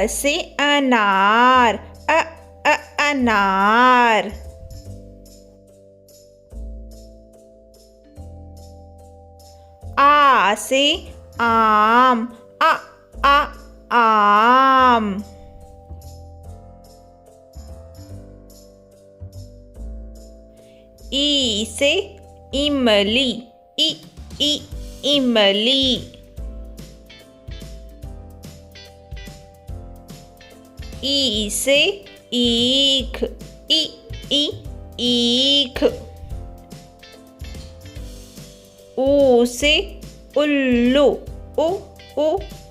से अनार, अनार। आ से आम, आम। ई से इमली, इमली। ई से ईख, ईख। ऊ से उल्लू,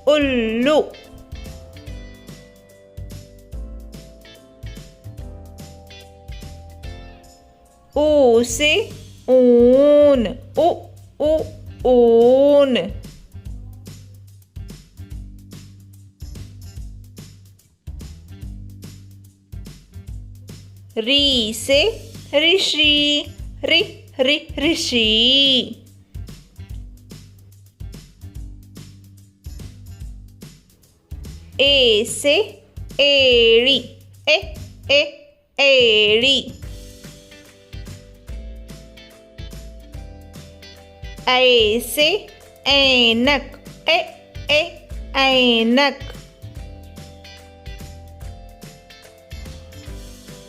उल्लू। ऊ से ऊन, ऊन। री से ऋषि, ऋषि। ए से एड़ी, एड़ी। ऐ से ऐनक, ऐनक।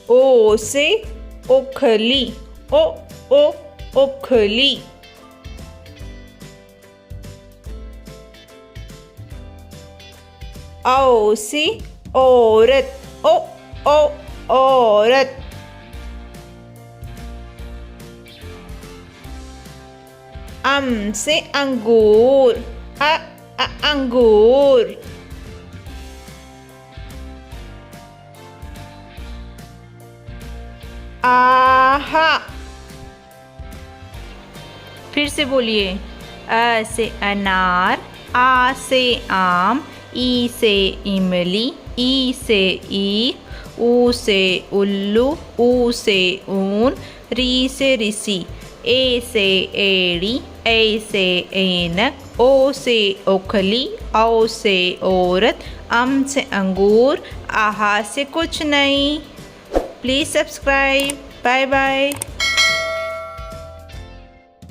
ओ से ओखली, ओखली। औ से औरत, औरत। अम से अंगूर, अंगूर। आहा। फिर से बोलिए। अ से अनार, आ से आम, ई से इमली, ई से ईख, ऊ से उल्लू, ऊ से ऊन, री से ऋषि, ए से एड़ी, ऐ से ऐनक, ओ से ओखली, औ से औरत, अम से अंगूर, आहा से कुछ नहीं। Please subscribe. Bye bye.